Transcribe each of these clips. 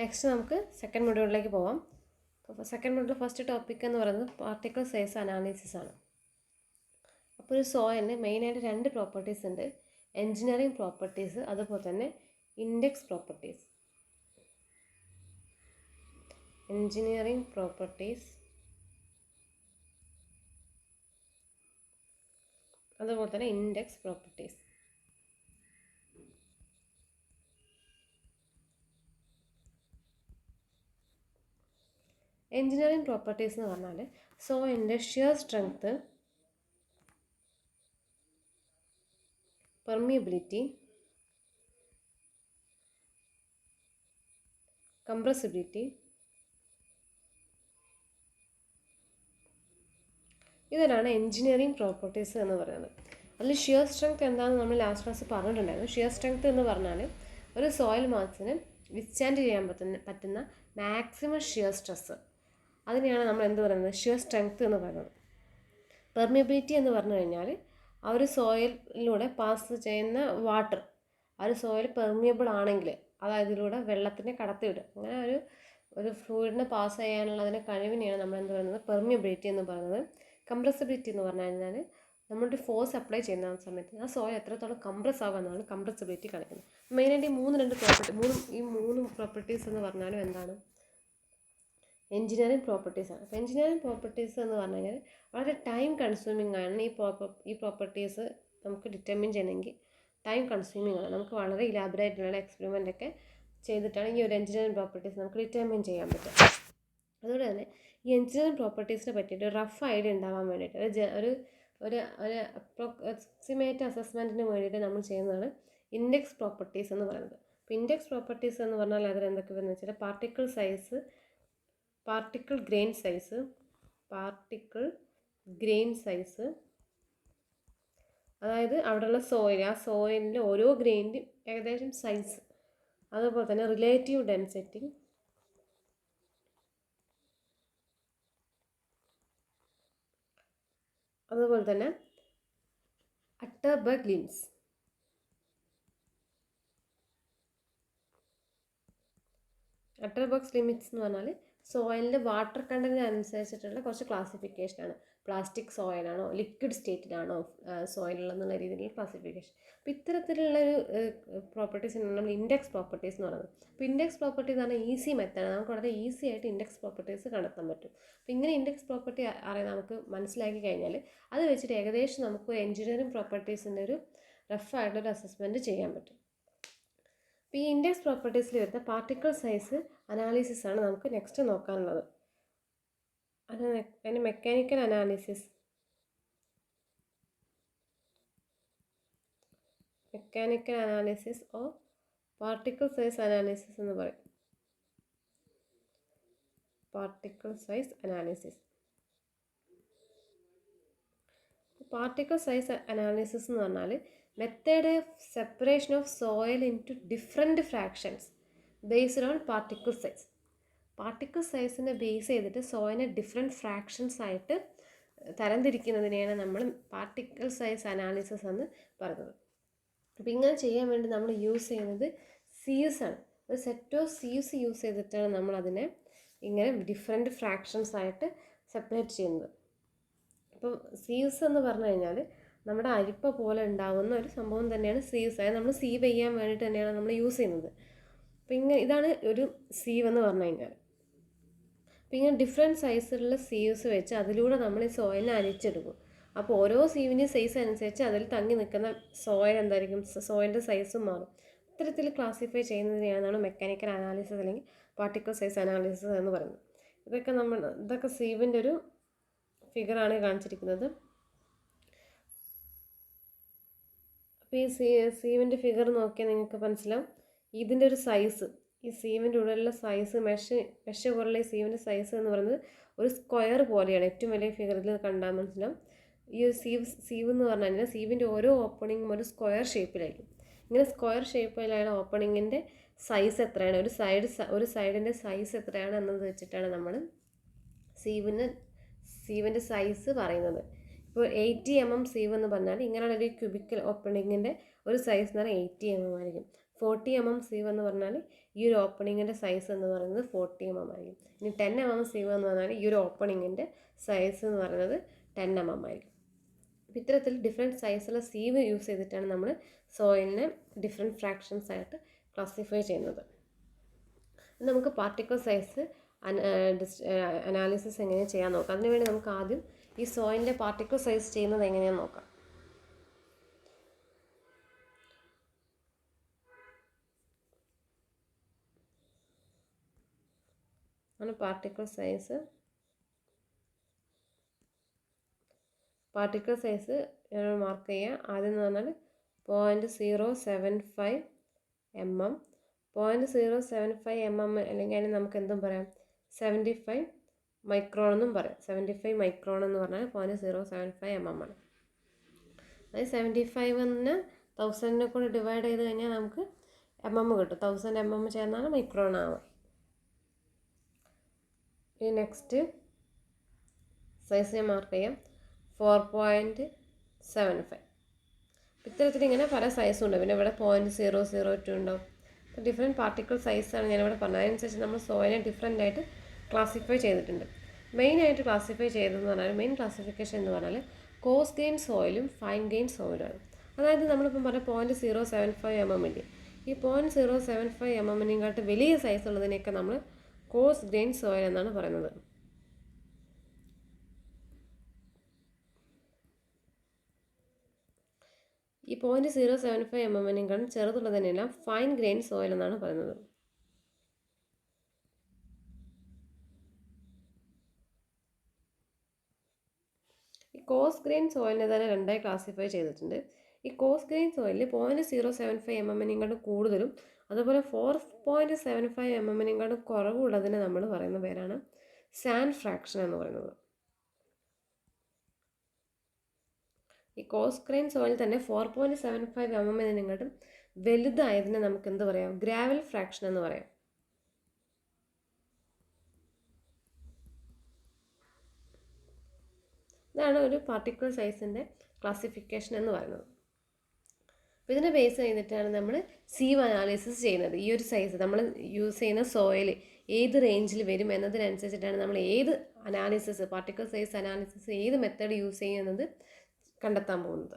Next നമുക്ക് second മൊഡ്യൂളിലേക്ക് പോവാം. അപ്പോൾ സെക്കൻഡ് മൊഡ്യൂൾ ഫസ്റ്റ് ടോപ്പിക് എന്ന് പറയുന്നത് പാർട്ടിക്കിൾ സൈസ് അനാലിസിസ് ആണ്. അപ്പോൾ ഒരു സോയിലിന് മെയിനായിട്ട് രണ്ട് പ്രോപ്പർട്ടീസ് ഉണ്ട്, എൻജിനീയറിംഗ് പ്രോപ്പർട്ടീസ് അതുപോലെ തന്നെ ഇൻഡെക്സ് പ്രോപ്പർട്ടീസ്. എൻജിനീയറിംഗ് പ്രോപ്പർട്ടീസ് അതുപോലെ തന്നെ ഇൻഡെക്സ് പ്രോപ്പർട്ടീസ്. എൻജിനീയറിംഗ് പ്രോപ്പർട്ടീസ് എന്ന് പറഞ്ഞാൽ സോയിലിൻ്റെ ഷിയർ സ്ട്രെങ്ത്, പെർമിയബിലിറ്റി, കംപ്രസിബിലിറ്റി, ഇതിനാണ് എൻജിനീയറിംഗ് പ്രോപ്പർട്ടീസ് എന്ന് പറയുന്നത്. അതിൽ ഷിയർ സ്ട്രെങ്ത് എന്താണെന്ന് നമ്മൾ ലാസ്റ്റ് ക്ലാസ് പറഞ്ഞിട്ടുണ്ടായിരുന്നു. ഷിയർ സ്ട്രെങ്ത് എന്ന് പറഞ്ഞാൽ ഒരു സോയിൽ മാസിന് വിത്ത്സ്റ്റാൻഡ് ചെയ്യാൻ പറ്റുന്ന മാക്സിമം ഷിയർ സ്ട്രെസ്, അതിനെയാണ് നമ്മൾ എന്ത് പറയുന്നത്, ഷിയർ സ്ട്രെങ്ത് എന്ന് പറയുന്നത്. പെർമിയബിലിറ്റി എന്ന് പറഞ്ഞു കഴിഞ്ഞാൽ ആ ഒരു സോയിലിലൂടെ പാസ് ചെയ്യുന്ന വാട്ടർ, ആ ഒരു സോയിൽ പെർമിയബിൾ ആണെങ്കിൽ, അതായത് ഇതിലൂടെ വെള്ളത്തിനെ കടത്തിവിടും, അങ്ങനെ ഒരു ഫ്ലൂയിഡിനെ പാസ് ചെയ്യാനുള്ള അതിൻ്റെ കഴിവിനെയാണ് നമ്മൾ എന്ത് പറയുന്നത്, പെർമിയബിലിറ്റി എന്ന് പറയുന്നത്. കംപ്രസിബിലിറ്റി എന്ന് പറഞ്ഞു കഴിഞ്ഞാൽ നമ്മളൊരു ഫോഴ്സ് അപ്ലൈ ചെയ്യുന്ന സമയത്ത് ആ സോയിൽ എത്രത്തോളം കംപ്രസ് ആകുമെന്നാണ് കംപ്രസിബിലിറ്റി കാണിക്കുന്നത്. മെയിനായിട്ട് ഈ മൂന്ന് പ്രോപ്പർട്ടീസ് എന്ന് പറഞ്ഞാലും എന്താണ്, എൻജിനീയറിംഗ് പ്രോപ്പർട്ടീസ് ആണ്. അപ്പോൾ എൻജിനീയറിംഗ് പ്രോപ്പർട്ടീസ് എന്ന് പറഞ്ഞു കഴിഞ്ഞാൽ വളരെ ടൈം കൺസ്യൂമിംഗ് ആണ്. ഈ പ്രോപ്പർട്ടീസ് നമുക്ക് ഡിറ്റർമിൻ ചെയ്യണമെങ്കിൽ ടൈം കൺസ്യൂമിംഗ് ആണ്. നമുക്ക് വളരെ ഇലാബറേറ്റുള്ള എക്സ്പെരിമെൻ്റ് ഒക്കെ ചെയ്തിട്ടാണ് ഈ ഒരു എൻജിനീയറിംഗ് പ്രോപ്പർട്ടീസ് നമുക്ക് ഡിറ്റർമിൻ ചെയ്യാൻ പറ്റും. അതുകൊണ്ട് തന്നെ ഈ എൻജിനീയറിംഗ് പ്രോപ്പർട്ടീസിനെ പറ്റിയിട്ട് റഫ് ഐഡിയ ഉണ്ടാവാൻ വേണ്ടിയിട്ട് ഒരു അപ്രോക്സിമേറ്റ് അസസ്മെൻറ്റിന് വേണ്ടിയിട്ട് നമ്മൾ ചെയ്യുന്നതാണ് ഇൻഡെക്സ് പ്രോപ്പർട്ടീസ് എന്ന് പറയുന്നത്. അപ്പോൾ ഇൻഡെക്സ് പ്രോപ്പർട്ടീസ് എന്ന് പറഞ്ഞാൽ അതിൽ എന്തൊക്കെ വരുന്നത് വെച്ചാൽ പാർട്ടിക്കിൾ ഗ്രെയിൻ സൈസ്, അതായത് അവിടെയുള്ള ആ സോയിലിൻ്റെ ഓരോ ഗ്രെയിൻ്റെയും ഏകദേശം സൈസ്, അതുപോലെ തന്നെ റിലേറ്റീവ് ഡെൻസിറ്റി, അതുപോലെ തന്നെ അറ്റർബർഗ് ലിമിറ്റ്സ്. അറ്റർബർഗ് ലിമിറ്റ്സ് എന്ന് പറഞ്ഞാൽ സോയിലിൻ്റെ വാട്ടർ കണ്ടൻറ്റ് അനുസരിച്ചിട്ടുള്ള കുറച്ച് ക്ലാസിഫിക്കേഷനാണ്. പ്ലാസ്റ്റിക് സോയിലാണോ, ലിക്വിഡ് സ്റ്റേറ്റിലാണോ സോയിലുള്ളതെന്നുള്ള രീതിയിലുള്ള ക്ലാസിഫിക്കേഷൻ. അപ്പോൾ ഇത്തരത്തിലുള്ള ഒരു പ്രോപ്പർട്ടീസിനാണ് നമ്മൾ ഇൻഡെക്സ് പ്രോപ്പർട്ടീസ് എന്ന് പറയുന്നത്. അപ്പോൾ ഇൻഡെക്സ് പ്രോപ്പർട്ടി എന്ന് പറഞ്ഞാൽ ഈസി മെത്തേഡാണ്, നമുക്ക് വളരെ ഈസി ആയിട്ട് ഇൻഡെക്സ് പ്രോപ്പർട്ടീസ് കണ്ടെത്താൻ പറ്റും. അപ്പോൾ ഇങ്ങനെ ഇൻഡെക്സ് പ്രോപ്പർട്ടി നമുക്ക് മനസ്സിലാക്കി കഴിഞ്ഞാൽ അത് വെച്ചിട്ട് ഏകദേശം നമുക്ക് എൻജിനീയറിംഗ് പ്രോപ്പർട്ടീസിൻ്റെ ഒരു റഫായിട്ടൊരു അസസ്മെൻറ്റ് ചെയ്യാൻ പറ്റും. അപ്പോൾ ഈ ഇൻഡെക്സ് പ്രോപ്പർട്ടീസിൽ വരുന്ന പാർട്ടിക്കിൾ സൈസ് അനാലിസിസ് ആണ് നമുക്ക് നെക്സ്റ്റ് നോക്കാനുള്ളത്. അതിന് mechanical analysis or particle size analysis എന്ന് പറയും. പാർട്ടിക്കിൾ സൈസ് അനാലിസിസ് എന്ന് പറഞ്ഞാൽ method of separation of soil into different fractions based on particle size. Particle സൈസിനെ ബേസ് ചെയ്തിട്ട് സോയിലിനെ ഡിഫറെൻറ്റ് ഫ്രാക്ഷൻസ് ആയിട്ട് തരംതിരിക്കുന്നതിനെയാണ് നമ്മൾ പാർട്ടിക്കിൾ സൈസ് അനാലിസിസ് എന്ന് പറയുന്നത്. അപ്പോൾ ഇങ്ങനെ ചെയ്യാൻ വേണ്ടി നമ്മൾ യൂസ് ചെയ്യുന്നത് സീവ്സ് ആണ്. ഒരു സെറ്റ് ഓഫ് സീവ്സ് യൂസ് ചെയ്തിട്ടാണ് നമ്മളതിനെ ഇങ്ങനെ ഡിഫറെൻറ്റ് ഫ്രാക്ഷൻസ് ആയിട്ട് സെപ്പറേറ്റ് ചെയ്യുന്നത്. അപ്പോൾ സീവ്സ് എന്ന് പറഞ്ഞു കഴിഞ്ഞാൽ നമ്മുടെ അരിപ്പ പോലെ ഉണ്ടാകുന്ന ഒരു സംഭവം തന്നെയാണ് സീവ്സ്. അതായത് നമ്മൾ സീവ് ചെയ്യാൻ വേണ്ടിയിട്ട് തന്നെയാണ് നമ്മൾ യൂസ് ചെയ്യുന്നത്. അപ്പോൾ ഇതാണ് ഒരു സീവ് എന്ന് പറഞ്ഞു കഴിഞ്ഞാൽ. അപ്പോൾ ഇങ്ങനെ ഡിഫറെൻറ്റ് സൈസിലുള്ള സീവ്സ് വെച്ച് അതിലൂടെ നമ്മൾ ഈ സോയിലിനെ അരിച്ചെടുക്കും. അപ്പോൾ ഓരോ സീവിൻ്റെയും സൈസ് അനുസരിച്ച് അതിൽ തങ്ങി നിൽക്കുന്ന സോയിൽ എന്തായിരിക്കും, സോയിലിൻ്റെ സൈസും മാറും. ഇത്തരത്തിൽ ക്ലാസിഫൈ ചെയ്യുന്നതിനെയാണ് മെക്കാനിക്കൽ അനാലിസിസ് അല്ലെങ്കിൽ പാർട്ടിക്കിൾ സൈസ് അനാലിസിസ് എന്ന് പറയുന്നത്. ഇതൊക്കെ സീവിൻ്റെ ഒരു ഫിഗറാണ് കാണിച്ചിരിക്കുന്നത്. അപ്പോൾ ഈ സീവിൻ്റെ ഫിഗർ നോക്കിയാൽ നിങ്ങൾക്ക് മനസ്സിലാവും ഇതിൻ്റെ ഒരു സൈസ്, ഈ സീവിൻ്റെ ഉള്ളിലുള്ള സൈസ് മെഷ് പോലുള്ള ഈ സീവിൻ്റെ സൈസ് എന്ന് പറയുന്നത് ഒരു സ്ക്വയർ പോലെയാണ്. ഏറ്റവും വലിയ ഫിഗറിൽ കണ്ടാൽ മനസ്സിലാവും. ഈ ഒരു സീവ് എന്ന് പറഞ്ഞു കഴിഞ്ഞാൽ സീവിൻ്റെ ഓരോ ഓപ്പണിങ്ങും ഒരു സ്ക്വയർ ഷേപ്പിലായിരിക്കും. ഇങ്ങനെ സ്ക്വയർ ഷേപ്പിലാണ് ഓപ്പണിങ്ങിൻ്റെ സൈസ് എത്രയാണ്, ഒരു സൈഡിൻ്റെ സൈസ് എത്രയാണ് എന്നത് വെച്ചിട്ടാണ് നമ്മൾ സീവിൻ്റെ സൈസ് പറയുന്നത്. ഇപ്പോൾ 80 mm സീവ് എന്ന് പറഞ്ഞാൽ ഇങ്ങനെയുള്ളൊരു ക്യൂബിക്കൽ ഓപ്പണിങ്ങിൻ്റെ ഒരു സൈസ് എന്ന് പറഞ്ഞാൽ 80 mm ആയിരിക്കും. 40 mm sieve എന്ന് പറഞ്ഞാൽ ഈ ഒരു ഓപ്പണിങ്ങിൻ്റെ സൈസ് എന്ന് പറയുന്നത് 40 mm ആയിരിക്കും. ഇനി 10 mm sieve എന്ന് പറഞ്ഞാൽ ഈ ഒരു ഓപ്പണിങ്ങിൻ്റെ സൈസ് എന്ന് പറയുന്നത് 10 mm ആയിരിക്കും. അപ്പോൾ ഇത്തരത്തിൽ ഡിഫറെൻറ്റ് സൈസുള്ള സീവ് യൂസ് ചെയ്തിട്ടാണ് നമ്മൾ സോയിലിനെ ഡിഫറെൻറ്റ് ഫ്രാക്ഷൻസ് ആയിട്ട് ക്ലാസിഫൈ ചെയ്യുന്നത്. നമുക്ക് പാർട്ടിക്കിൾ സൈസ് അനാലിസിസ് എങ്ങനെ ചെയ്യാൻ നോക്കാം. അതിനുവേണ്ടി നമുക്ക് ആദ്യം ഈ സോയിലിൻ്റെ പാർട്ടിക്കിൾ സൈസ് ചെയ്യുന്നത് എങ്ങനെയാണെന്ന് നോക്കാം. ആണ് പാർട്ടിക്കിൾ സൈസ് മാർക്ക് ചെയ്യുക. ആദ്യം എന്ന് പറഞ്ഞാൽ 0.075 mm. 0.075 mm അല്ലെങ്കിൽ അതിന് നമുക്ക് എന്തും പറയാം, 75 മൈക്രോൺ എന്നും പറയാം. 75 മൈക്രോൺ എന്ന് പറഞ്ഞാൽ 0.075 mm ആണ്. അതായത് 75 1000 കൂടെ ഡിവൈഡ് ചെയ്ത് കഴിഞ്ഞാൽ നമുക്ക് mm കിട്ടും. 1000 mm ചേർന്നാണ് മൈക്രോൺ ആവുക. ഇനി നെക്സ്റ്റ് സൈസ് ഞാൻ മാർക്ക് ചെയ്യാം 4.75. ഇത്തരത്തിൽ ഇങ്ങനെ പല സൈസും ഉണ്ട്. പിന്നെ ഇവിടെ 0.002 ഉണ്ടാവും. അപ്പോൾ ഡിഫറെൻറ്റ് പാർട്ടിക്കിൾ സൈസാണ് ഞാനിവിടെ പറഞ്ഞത്. അതിനനുസരിച്ച് നമ്മൾ സോയിലിനെ ഡിഫറെൻ്റ് ആയിട്ട് ക്ലാസിഫൈ ചെയ്തിട്ടുണ്ട്. മെയിനായിട്ട് ക്ലാസിഫൈ ചെയ്തതെന്ന് പറഞ്ഞാൽ മെയിൻ ക്ലാസിഫിക്കേഷൻ എന്ന് പറഞ്ഞാൽ കോസ് ഗ്രെയിൻ സോയിലും ഫൈൻ ഗ്രെയിൻ സോയിലുമാണ്. അതായത് നമ്മളിപ്പം പറഞ്ഞ 0.075 mm ഇല്ലേ, ഈ 0.075 mm വലിയ സൈസ് ഉള്ളതിനെയൊക്കെ നമ്മൾ കോസ് ഗ്രെയിൻ സോയിൽ എന്നാണ് പറയുന്നത്. ഈ 0.075 mm ചെറുതുള്ളതിനെല്ലാം ഫൈൻ ഗ്രെയിൻ സോയിൽ എന്നാണ് പറയുന്നത്. ഈ കോസ് ഗ്രെയിൻ സോയിലിനെ തന്നെ രണ്ടായി ക്ലാസിഫൈ ചെയ്തിട്ടുണ്ട്. ഈ കോസ് ഗ്രെയിൻ സോയിലിൽ 0.075 mm കൂടുതലും അതുപോലെ 4.75 mm കുറവുള്ളതിനെ നമ്മൾ പറയുന്ന പേരാണ് സാൻഡ് ഫ്രാക്ഷൻ എന്ന് പറയുന്നത്. ഈ കോസ് ഗ്രെയിൻ സോയിൽ തന്നെ 4.75 mm വലുതായതിനെ നമുക്ക് എന്ത് പറയാം, ഗ്രാവൽ ഫ്രാക്ഷൻ എന്ന് പറയാം. ഇതാണ് ഒരു പാർട്ടിക്കിൾ സൈസിൻ്റെ ക്ലാസിഫിക്കേഷൻ എന്ന് പറയുന്നത്. അപ്പോൾ ഇതിനെ ബേസ് ചെയ്തിട്ടാണ് നമ്മൾ സീവ് അനാലിസിസ് ചെയ്യുന്നത്. ഈ ഒരു സൈസ് നമ്മൾ യൂസ് ചെയ്യുന്ന സോയിൽ ഏത് റേഞ്ചിൽ വരും എന്നതിനനുസരിച്ചിട്ടാണ് നമ്മൾ ഏത് അനാലിസിസ്, പാർട്ടിക്കിൾ സൈസ് അനാലിസിസ് ഏത് മെത്തേഡ് യൂസ് ചെയ്യുന്നത് കണ്ടെത്താൻ പോകുന്നത്.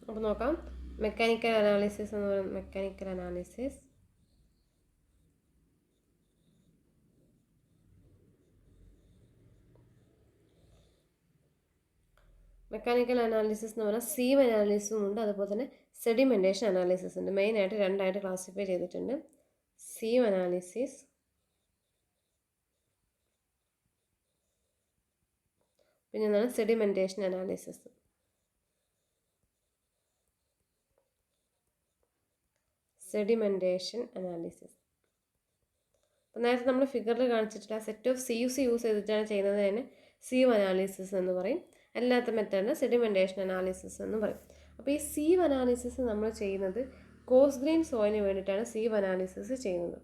അപ്പോൾ നോക്കാം, മെക്കാനിക്കൽ അനാലിസിസ് എന്ന് പറയുന്നത്. മെക്കാനിക്കൽ അനാലിസിസ് എന്ന് പറഞ്ഞാൽ സീവ് അനാലിസിസും ഉണ്ട്, അതുപോലെ തന്നെ സെഡിമെൻറ്റേഷൻ അനാലിസിസ് ഉണ്ട്. മെയിനായിട്ട് രണ്ടായിട്ട് ക്ലാസിഫൈ ചെയ്തിട്ടുണ്ട്. സീവ് അനാലിസിസ്, പിന്നെ എന്താണ് സെഡിമെൻറ്റേഷൻ അനാലിസിസ്. അപ്പോൾ നേരത്തെ നമ്മൾ ഫിഗറിൽ കാണിച്ചിട്ടുള്ള സെറ്റ് ഓഫ് സീവ്സ് യൂസ് ചെയ്തിട്ടാണ് ചെയ്യുന്നത് തന്നെ സീവ് അനാലിസിസ് എന്ന് പറയും. അല്ലാത്ത മെത്തേഡിന് സെഡിമെൻറ്റേഷൻ അനാലിസിസ് എന്ന് പറയും. അപ്പോൾ ഈ സീവ് അനാലിസിസ് നമ്മൾ ചെയ്യുന്നത് കോസ് ഗ്രെയിൻ സോയിലിന് വേണ്ടിയിട്ടാണ് സീവ് അനാലിസിസ് ചെയ്യുന്നത്.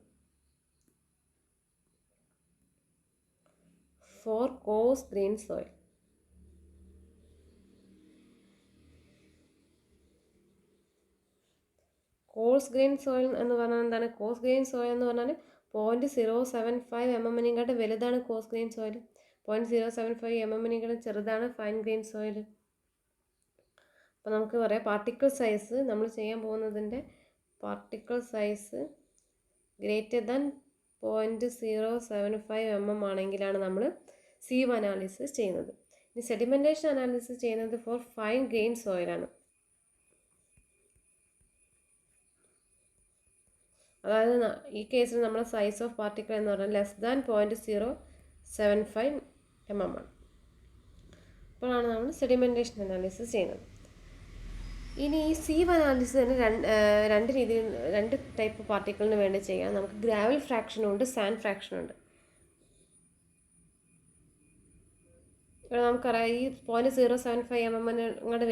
For coarse grain soil. Coarse grain soil എന്ന് പറഞ്ഞാൽ എന്താണ്? കോസ് ഗ്രെയിൻ സോയിൽ എന്ന് പറഞ്ഞാൽ 0.075 mm വലുതാണ് കോസ് ഗ്രെയിൻ സോയിൽ. 0.075 mm ചെറുതാണ് ഫൈൻ ഗ്രെയിൻ സോയിൽ. അപ്പോൾ നമുക്ക് പറയാം പാർട്ടിക്കിൾ സൈസ് നമ്മൾ ചെയ്യാൻ പോകുന്നതിൻ്റെ particle size greater than 0.075 mm ആണെങ്കിലാണ് നമ്മൾ സീവ് അനാലിസിസ് ചെയ്യുന്നത്. ഇനി സെഡിമെൻറ്റേഷൻ അനാലിസിസ് ചെയ്യുന്നത് ഫോർ ഫൈൻ ഗ്രെയിൻ സോയിലാണ്. അതായത് ഈ കേസിൽ നമ്മുടെ സൈസ് ഓഫ് പാർട്ടിക്കിൾ എന്ന് പറഞ്ഞാൽ ലെസ് ദാൻ 0.075 mm ആണ്. അപ്പോഴാണ് നമ്മൾ സെഡിമെൻറ്റേഷൻ അനാലിസിസ് ചെയ്യുന്നത്. ഇനി ഈ സീവ് അനാലിസിസ് തന്നെ രണ്ട് ടൈപ്പ് പാർട്ടിക്കിളിന് വേണ്ടി ചെയ്യാം. നമുക്ക് ഗ്രാവൽ ഫ്രാക്ഷനും ഉണ്ട്, സാൻഡ് ഫ്രാക്ഷനും ഉണ്ട്. ഇവിടെ നമുക്കറിയാം ഈ 0.075 mm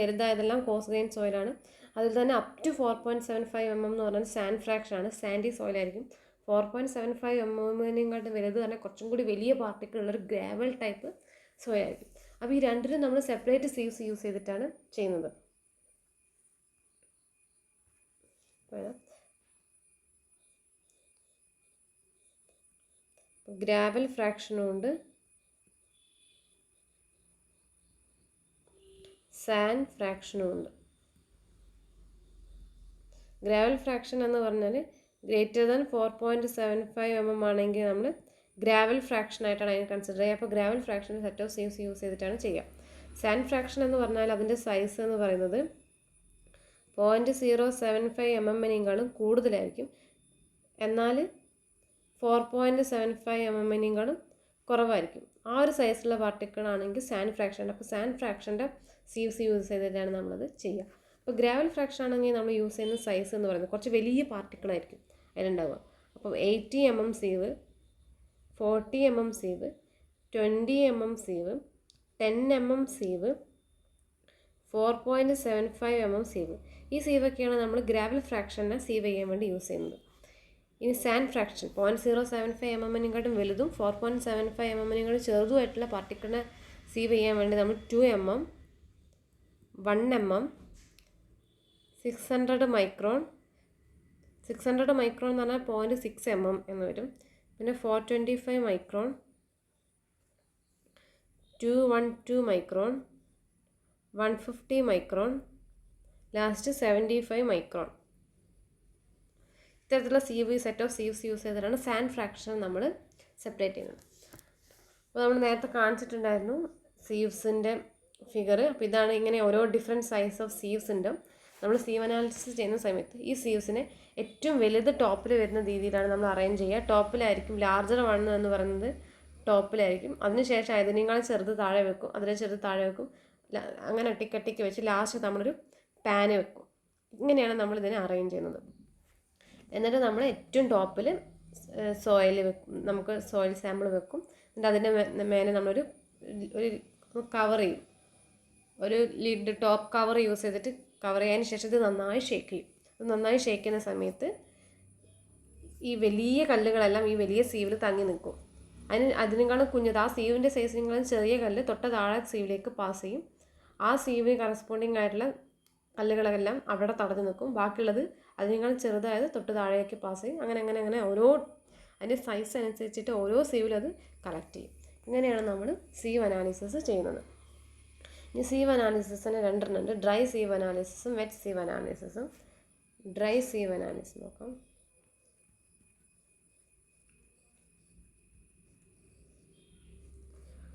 വലുതായതെല്ലാം കോസ് ഗ്രെയിൻ സോയിലാണ്. അതിൽ തന്നെ അപ് ടു 4.75 mm എന്ന് പറഞ്ഞാൽ സാൻഡ് ഫ്രാക്ഷനാണ്, സാൻഡി സോയിലായിരിക്കും. 4.75 mm വലുത് തന്നെ കുറച്ചും കൂടി വലിയ പാർട്ടിക്കിൾ ഉള്ളൊരു ഗ്രാവൽ ടൈപ്പ് സോയിലായിരിക്കും. അപ്പോൾ ഈ രണ്ടിലും നമ്മൾ സെപ്പറേറ്റ് സീവ്സ് യൂസ് ചെയ്തിട്ടാണ് ചെയ്യുന്നത്. ഗ്രാവൽ ഫ്രാക്ഷനും ഉണ്ട്, സാൻഡ് ഫ്രാക്ഷനും ഉണ്ട്. ഗ്രാവൽ ഫ്രാക്ഷൻ എന്ന് പറഞ്ഞാൽ ഗ്രേറ്റർ ദാൻ 4.75 mm ആണെങ്കിൽ നമ്മൾ ഗ്രാവൽ ഫ്രാക്ഷൻ ആയിട്ടാണ് അതിനെ കൺസിഡർ ചെയ്യുക. അപ്പോൾ ഗ്രാവൽ ഫ്രാക്ഷൻ്റെ സെറ്റ് ഓഫ് സീവ്സ് യൂസ് ചെയ്തിട്ടാണ് ചെയ്യുക. സാൻഡ് ഫ്രാക്ഷൻ എന്ന് പറഞ്ഞാൽ അതിൻ്റെ സൈസ് എന്ന് പറയുന്നത് 0.075 mm കൂടുതലായിരിക്കും, എന്നാൽ 4.75 mm കുറവായിരിക്കും. ആ ഒരു സൈസുള്ള പാർട്ടിക്കിളാണെങ്കിൽ സാൻഡ് ഫ്രാക്ഷൻ. അപ്പോൾ സാൻഡ് ഫ്രാക്ഷൻ്റെ സീവ്സ് യൂസ് ചെയ്തിട്ടാണ് നമ്മളത് ചെയ്യുക. അപ്പോൾ ഗ്രാവൽ ഫ്രാക്ഷൻ ആണെങ്കിൽ നമ്മൾ യൂസ് ചെയ്യുന്ന സൈസ് എന്ന് പറയുന്നത് കുറച്ച് വലിയ പാർട്ടിക്കിളായിരിക്കും അതിലുണ്ടാവുക. അപ്പോൾ 80 mm sieve, 40 mm sieve, 20 mm sieve, 10 mm sieve, 4.75 mm sieve. ഈ സീവൊക്കെയാണ് നമ്മൾ ഗ്രാവൽ ഫ്രാക്ഷനെ സീവ് ചെയ്യാൻ വേണ്ടി യൂസ് ചെയ്യുന്നത്. ഇനി സാൻഡ് ഫ്രാക്ഷൻ 0.075 mm വലുതും 4.75 mm ചെറുതുമായിട്ടുള്ള പാർട്ടിക്കിളിനെ സീവ് ചെയ്യാൻ വേണ്ടി നമ്മൾ 2 mm, 1 mm, 600 മൈക്രോൺ. 600 മൈക്രോൺ എന്ന് പറഞ്ഞാൽ 0.6 mm എന്ന് വരും. പിന്നെ 425 micron, 212 micron, 150 micron, last 75 micron. ഇത്തരത്തിലുള്ള സെറ്റ് ഓഫ് സീവ്സ് യൂസ് ചെയ്തിട്ടാണ് സാൻഡ് ഫ്രാക്ഷൻ നമ്മൾ സെപ്പറേറ്റ് ചെയ്യുന്നത്. അപ്പോൾ നമ്മൾ നേരത്തെ കാണിച്ചിട്ടുണ്ടായിരുന്നു സീവ്സിൻ്റെ ഫിഗർ. അപ്പോൾ ഇതാണ് ഇങ്ങനെ ഓരോ ഡിഫറെൻറ്റ് സൈസ് ഓഫ് സീവ്സ് ഉണ്ട്. നമ്മൾ സീവ് അനാലിസിസ് ചെയ്യുന്ന സമയത്ത് ഈ സീവ്സിനെ ഏറ്റവും വലുത് ടോപ്പിൽ വരുന്ന രീതിയിലാണ് നമ്മൾ അറേഞ്ച് ചെയ്യുക. ടോപ്പിലായിരിക്കും ലാർജർ വൺ എന്ന് പറയുന്നത് ടോപ്പിലായിരിക്കും. അതിനുശേഷം അതിനേക്കാളും ചെറുത് താഴെ വെക്കും, അതിനെ ചെറുത് താഴെ വെക്കും, അങ്ങനെ ഒട്ടിക്കട്ടിക്ക് വെച്ച് ലാസ്റ്റ് നമ്മളൊരു പാന് വെക്കും. ഇങ്ങനെയാണ് നമ്മളിതിനെ അറേഞ്ച് ചെയ്യുന്നത്. എന്നിട്ട് നമ്മൾ ഏറ്റവും ടോപ്പിൽ സോയിൽ വെക്കും, നമുക്ക് സോയിൽ സാമ്പിൾ വെക്കും. എന്നിട്ട് അതിൻ്റെ മേലെ നമ്മളൊരു കവർ ചെയ്യും, ഒരു ലിഡ് ടോപ്പ് കവർ യൂസ് ചെയ്തിട്ട് കവർ ചെയ്യാൻ ശേഷം ഇത് നന്നായി ഷേക്ക് ചെയ്യും. ഇത് നന്നായി ഷേക്ക് ചെയ്യുന്ന സമയത്ത് ഈ വലിയ കല്ലുകളെല്ലാം ഈ വലിയ സീവിൽ തങ്ങി നിൽക്കും. അതിനേക്കാളും കുഞ്ഞത്, ആ സീവിൻ്റെ സൈസിനേക്കാളും ചെറിയ കല്ല് തൊട്ട താഴെ സീവിലേക്ക് പാസ് ചെയ്യും. ആ സീവിന് കറസ്പോണ്ടിങ് ആയിട്ടുള്ള കല്ലുകളെല്ലാം അവിടെ തടഞ്ഞു നിൽക്കും. ബാക്കിയുള്ളത് അതിനേക്കാളും ചെറുതായത് തൊട്ട് താഴേക്ക് പാസ് ചെയ്യും. അങ്ങനെ ഓരോ അതിൻ്റെ സൈസ് അനുസരിച്ചിട്ട് ഓരോ സീവിലും അത് കളക്ട് ചെയ്യും. ഇങ്ങനെയാണ് നമ്മൾ സീവ് അനാലിസിസ് ചെയ്യുന്നത്. ഇനി സീവ് അനാലിസിസിന് രണ്ടെണ്ണം ഉണ്ട്, ഡ്രൈ സീവ് അനാലിസിസും വെറ്റ് സീവ് അനാലിസിസും. ഡ്രൈ സീവ് അനാലിസിസ് നോക്കാം.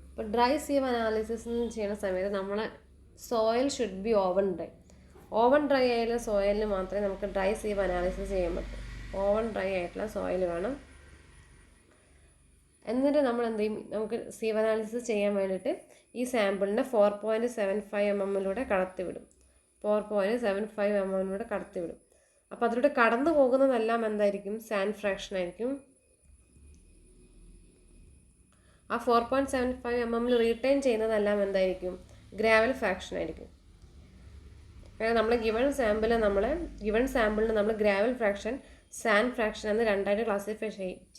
അപ്പോൾ ഡ്രൈ സീവ് അനാലിസിസ് ചെയ്യുന്ന സമയത്ത് നമ്മൾ soil should be oven dry. Oven dry ആയിട്ടുള്ള സോയിലിന് മാത്രമേ നമുക്ക് ഡ്രൈ സീവ് അനാലിസിസ് ചെയ്യാൻ പറ്റൂ. ഓവൻ ഡ്രൈ ആയിട്ടുള്ള സോയിൽ വേണം. എന്നിട്ട് നമ്മൾ എന്ത് ചെയ്യും, നമുക്ക് സീവ് അനാലിസിസ് ചെയ്യാൻ വേണ്ടിയിട്ട് ഈ സാമ്പിളിനെ 4.75 mm കടത്തിവിടും. 4.75 mm കടത്തിവിടും. അപ്പോൾ അതിലൂടെ കടന്നു പോകുന്നതെല്ലാം എന്തായിരിക്കും, സാൻഡ് ഫ്രാക്ഷൻ ആയിരിക്കും. ആ 4.75 mm റീറ്റെയിൻ ചെയ്യുന്നതെല്ലാം എന്തായിരിക്കും, ഗ്രാവൽ ഫ്രാക്ഷൻ ആയിരിക്കും. കാരണം നമ്മൾ ഗിവൺ സാമ്പിളിന് നമ്മൾ ഗ്രാവൽ ഫ്രാക്ഷൻ, സാൻഡ് ഫ്രാക്ഷൻ എന്ന് രണ്ടായിട്ട് ക്ലാസിഫൈ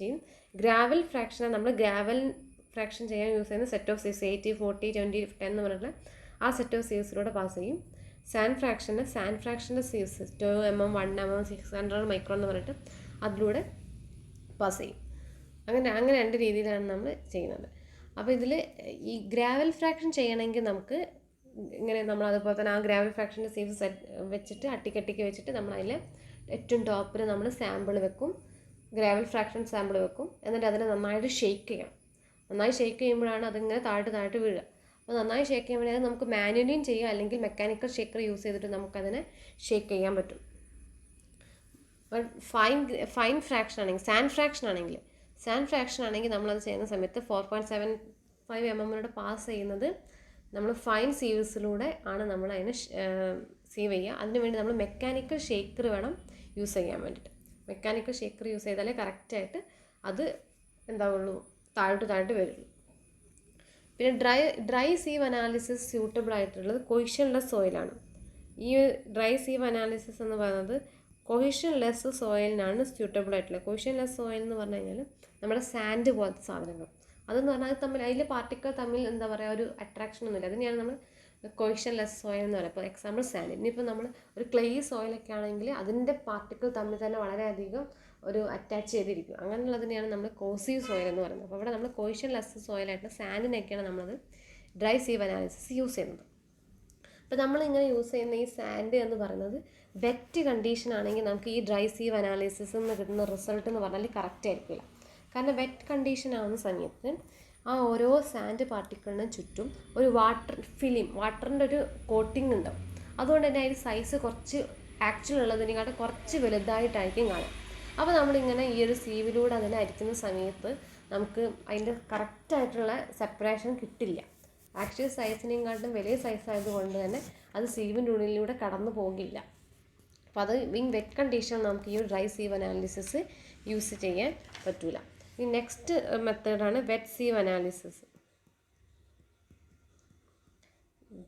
ചെയ്യും. ഗ്രാവൽ ഫ്രാക്ഷനെ നമ്മൾ ഗ്രാവൽ ഫ്രാക്ഷൻ ചെയ്യാൻ യൂസ് ചെയ്യുന്ന സെറ്റ് ഓഫ് സീവ്സ് 80, 40, 20, 10 എന്ന് പറഞ്ഞിട്ടുള്ള ആ സെറ്റ് ഓഫ് സീവ്സിലൂടെ പാസ് ചെയ്യും. സാൻഡ് ഫ്രാക്ഷൻ്റെ സീവ്സ് 2 mm, 1 mm, 600 മൈക്രോൺ എന്ന് പറഞ്ഞിട്ട് അതിലൂടെ പാസ് ചെയ്യും. അങ്ങനെ രണ്ട് രീതിയിലാണ് നമ്മൾ ചെയ്യുന്നത്. അപ്പോൾ ഇതിൽ ഈ ഗ്രാവൽ ഫ്രാക്ഷൻ ചെയ്യണമെങ്കിൽ നമുക്ക് ഇങ്ങനെ നമ്മൾ അതുപോലെ തന്നെ ആ ഗ്രാവൽ ഫ്രാക്ഷൻ്റെ സീവ്സ് വെച്ചിട്ട് അട്ടിക്കട്ടിക്ക് വെച്ചിട്ട് നമ്മൾ അതിൽ ഏറ്റവും ടോപ്പിൽ നമ്മൾ സാമ്പിൾ വെക്കും, ഗ്രാവൽ ഫ്രാക്ഷൻ സാമ്പിൾ വെക്കും. എന്നിട്ട് അതിനെ നന്നായിട്ട് ഷേക്ക് ചെയ്യണം. നന്നായി ഷേക്ക് ചെയ്യുമ്പോഴാണ് അതിങ്ങനെ താഴോട്ട് വീഴുക. അപ്പോൾ നന്നായി ഷേക്ക് ചെയ്യുമ്പോൾ അത് നമുക്ക് മാനുവലിയും ചെയ്യാം, അല്ലെങ്കിൽ മെക്കാനിക്കൽ ഷേക്കർ യൂസ് ചെയ്തിട്ട് നമുക്കതിനെ ഷേക്ക് ചെയ്യാൻ പറ്റും. ബട്ട് ഫൈൻ ഫ്രാക്ഷൻ ആണെങ്കിൽ, സാൻഡ് ഫ്രാക്ഷൻ ആണെങ്കിൽ നമ്മളത് ചെയ്യുന്ന സമയത്ത് 4.75 mm പാസ് ചെയ്യുന്നത് നമ്മൾ ഫൈൻ സീവ്സിലൂടെ ആണ് നമ്മൾ അതിനെ സീവ് ചെയ്യുക. അതിനുവേണ്ടി നമ്മൾ മെക്കാനിക്കൽ ഷേക്കർ വേണം യൂസ് ചെയ്യാൻ വേണ്ടിയിട്ട്. മെക്കാനിക്കൽ ഷേക്കർ യൂസ് ചെയ്താലേ കറക്റ്റായിട്ട് അത് എന്താവുള്ളൂ, താഴോട്ട് വരുള്ളൂ. പിന്നെ ഡ്രൈ സീവ് അനാലിസിസ് സ്യൂട്ടബിൾ ആയിട്ടുള്ളത് കൊഹിഷൻലെസ് സോയിലാണ്. ഈ ഡ്രൈ സീവ് അനാലിസിസ് എന്ന് പറയുന്നത് കൊഹിഷൻലെസ് സോയിലിനാണ് സ്യൂട്ടബിൾ ആയിട്ടുള്ളത്. കൊഹിഷൻലെസ് സോയിൽ എന്ന് പറഞ്ഞു കഴിഞ്ഞാൽ നമ്മുടെ സാൻഡ് പോലത്തെ സാധനങ്ങൾ, അതെന്ന് പറഞ്ഞാൽ അതിൽ പാർട്ടിക്കിൾ തമ്മിൽ എന്താ പറയുക ഒരു അട്രാക്ഷൻ ഒന്നുമില്ല. അതിനെയാണ് നമ്മൾ കൊയിഷൻലെസ് സോയിൽ എന്ന് പറയുന്നത്. ഇപ്പോൾ എക്സാമ്പിൾ സാൻഡ്. ഇനിയിപ്പോൾ നമ്മൾ ഒരു ക്ലേ സോയിലൊക്കെ ആണെങ്കിൽ അതിൻ്റെ പാർട്ടിക്കിൾ തമ്മിൽ തന്നെ വളരെയധികം ഒരു അറ്റാച്ച് ചെയ്തിരിക്കും. അങ്ങനെയുള്ളതിനെയാണ് നമ്മൾ കോസീവ് സോയിൽ എന്ന് പറയുന്നത്. അപ്പോൾ ഇവിടെ നമ്മൾ കൊയിഷൻലെസ് സോയിലായിട്ടുള്ള സാൻഡിനൊക്കെയാണ് നമ്മളത് ഡ്രൈ സീവ് അനാലിസിസ് യൂസ് ചെയ്യുന്നത്. അപ്പോൾ നമ്മളിങ്ങനെ യൂസ് ചെയ്യുന്ന ഈ സാൻഡ് എന്ന് പറയുന്നത് വെറ്റ് കണ്ടീഷൻ ആണെങ്കിൽ നമുക്ക് ഈ ഡ്രൈ സീവ് അനാലിസിസ് നിന്ന് കിട്ടുന്ന റിസൾട്ട് എന്ന് പറഞ്ഞാൽ കറക്റ്റ് ആയിരിക്കില്ല. കാരണം വെറ്റ് കണ്ടീഷൻ ആവുന്ന സമയത്ത് ആ ഓരോ സാൻഡ് പാർട്ടിക്കിളിനും ചുറ്റും ഒരു വാട്ടർ ഫിലിം, വാട്ടറിൻ്റെ ഒരു കോട്ടിംഗ് ഉണ്ടാവും. അതുകൊണ്ട് തന്നെ അതിൻ്റെ സൈസ് കുറച്ച് ആക്ച്വൽ ഉള്ളതിനെക്കാട്ടും കുറച്ച് വലുതായിട്ടായിരിക്കും കാണാം. അപ്പോൾ നമ്മളിങ്ങനെ ഈ ഒരു സീവിലൂടെ അതിനെ അരിക്കുന്ന സമയത്ത് നമുക്ക് അതിൻ്റെ കറക്റ്റായിട്ടുള്ള സെപ്പറേഷൻ കിട്ടില്ല. ആക്ച്വൽ സൈസിനെക്കാട്ടും വലിയ സൈസ് ആയതുകൊണ്ട് തന്നെ അത് സീവിൻ്റെ ഉള്ളിലൂടെ കടന്നു പോകില്ല. അപ്പോൾ അത് വെറ്റ് കണ്ടീഷൻ നമുക്ക് ഈ ഒരു ഡ്രൈ സീവ് അനാലിസിസ് യൂസ് ചെയ്യാൻ പറ്റില്ല. ഈ നെക്സ്റ്റ് മെത്തേഡാണ് wet sieve analysis.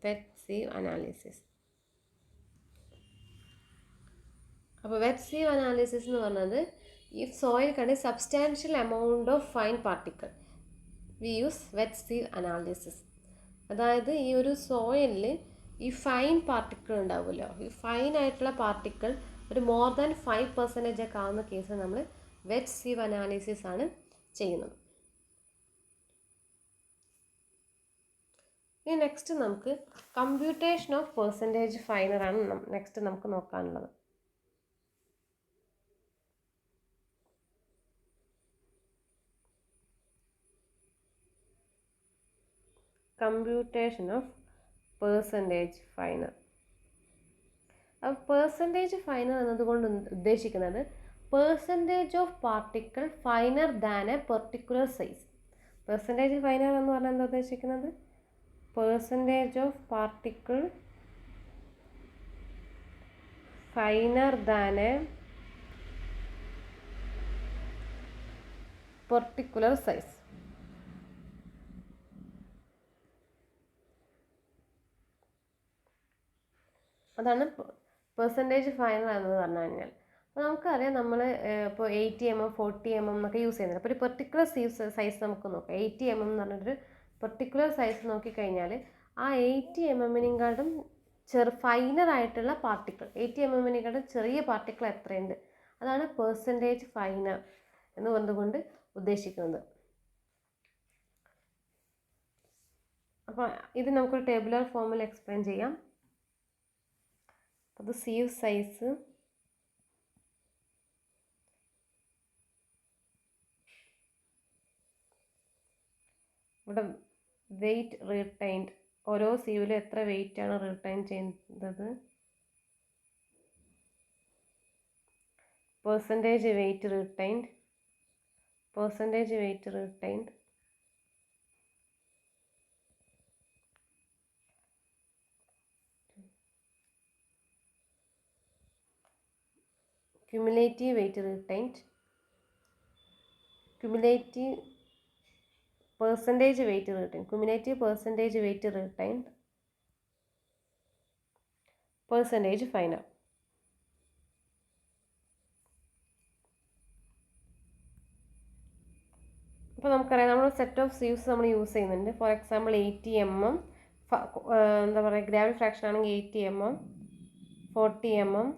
Wet sieve analysis. അപ്പോൾ വെറ്റ് സീവ് അനാലിസിസ് എന്ന് പറഞ്ഞത് ഈ സോയിൽ കണ്ട് substantial amount of fine particle we use wet sieve analysis. അതായത് ഈ ഒരു സോയിലിൽ ഈ ഫൈൻ പാർട്ടിക്കിൾ ഉണ്ടാവുമല്ലോ, ഈ ഫൈൻ ആയിട്ടുള്ള പാർട്ടിക്കിൾ ഒരു മോർ ദാൻ 5% ഒക്കെ ആവുന്ന കേസ് നമ്മൾ വെറ്റ് സീവ് അനാലിസിസ് ആണ് ചെയ്യുന്നത്. ഇനി നെക്സ്റ്റ് നമുക്ക് കമ്പ്യൂട്ടേഷൻ ഓഫ് പെർസെൻറ്റേജ് ഫൈനറാണ് നെക്സ്റ്റ് നമുക്ക് നോക്കാനുള്ളത്. Computation of percentage finer. അപ്പോൾ പെർസെൻറ്റേജ് ഫൈനർ എന്നതുകൊണ്ട് ഉദ്ദേശിക്കുന്നത് percentage of particle finer than a particular size. Percentage finer എന്ന് പറഞ്ഞാൽ എന്താ ഉദ്ദേശിക്കുന്നത്? Percentage of particle finer than a particular size. അതാണ് പെർസെൻറ്റേജ് ഫൈനർ എന്ന് പറഞ്ഞു കഴിഞ്ഞാൽ. അപ്പോൾ നമുക്കറിയാം നമ്മൾ ഇപ്പോൾ 80 mm 40 mm എന്നൊക്കെ യൂസ് ചെയ്യുന്നത്. അപ്പോൾ ഒരു പെർട്ടിക്കുലർ സൈസ് നമുക്ക് നോക്കാം. 80 mm എന്ന് പറഞ്ഞിട്ടൊരു പെർട്ടിക്കുലർ സൈസ് നോക്കിക്കഴിഞ്ഞാൽ ആ 80 mm ഫൈനർ ആയിട്ടുള്ള പാർട്ടിക്കിൾ, 80 mm ചെറിയ പാർട്ടിക്കിൾ എത്രയുണ്ട്, അതാണ് പെർസെൻറ്റേജ് ഫൈനർ എന്ന് പറഞ്ഞുകൊണ്ട് ഉദ്ദേശിക്കുന്നത്. അപ്പോൾ ഇത് നമുക്കൊരു ടേബുലർ ഫോമിൽ എക്സ്പ്ലെയിൻ ചെയ്യാം. അത് സീവ് സൈസ്, ഇവിടെ വെയിറ്റ് റീടൈൻഡ്, ഓരോ സീവിലും എത്ര വെയിറ്റ് ആണ് റീടൈൻ ചെയ്യുന്നത്, percentage weight retained, percentage weight retained, cumulative weight retained, cumulative percentage weight retained, cumulative percentage weight retained, percentage finer. അപ്പോൾ നമുക്കറിയാം നമ്മൾ സെറ്റ് ഓഫ് സീവ്സ് നമ്മൾ യൂസ് ചെയ്യുന്നുണ്ട്. ഫോർ എക്സാമ്പിൾ 80 mm, എന്താ പറയുക, ഗ്രാവിറ്റി ഫ്രാക്ഷൻ ആണെങ്കിൽ 80 mm, 40 mm,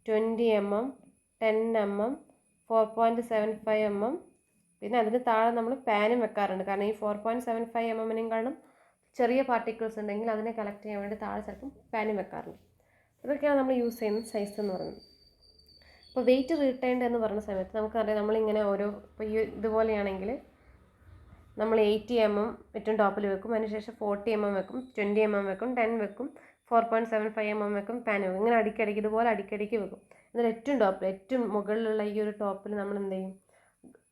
20 mm, 10 mm, 4.75 mm. പിന്നെ അതിന് താഴെ നമ്മൾ പാനും വെക്കാറുണ്ട്. കാരണം ഈ 4.75 mm ചെറിയ പാർട്ടിക്കിൾസ് ഉണ്ടെങ്കിൽ അതിനെ കളക്ട് ചെയ്യാൻ വേണ്ടി താഴെ ചിലപ്പം പാനും വെക്കാറുണ്ട്. ഇതൊക്കെയാണ് നമ്മൾ യൂസ് ചെയ്യുന്ന സൈസ് എന്ന് പറയുന്നത്. അപ്പോൾ വെയിറ്റ് റീടൈൻഡ് എന്ന് പറയുന്ന സമയത്ത് നമുക്കറിയാം നമ്മളിങ്ങനെ ഓരോ, ഇപ്പോൾ ഈ ഇതുപോലെയാണെങ്കിൽ നമ്മൾ 80 mm ഏറ്റവും ടോപ്പിൽ വെക്കും, അതിനുശേഷം 40 mm വെക്കും, 20 mm വെക്കും, 10 വെക്കും, 4.75 mm വെക്കും, പാൻ വെക്കും. ഇങ്ങനെ അടിക്കടിക്ക് ഇതുപോലെ അടിക്കടിക്ക് വെക്കും. എന്നിട്ട് ഏറ്റവും ടോപ്പിൽ, ഏറ്റവും മുകളിലുള്ള ഈ ഒരു ടോപ്പിൽ നമ്മൾ എന്ത് ചെയ്യും,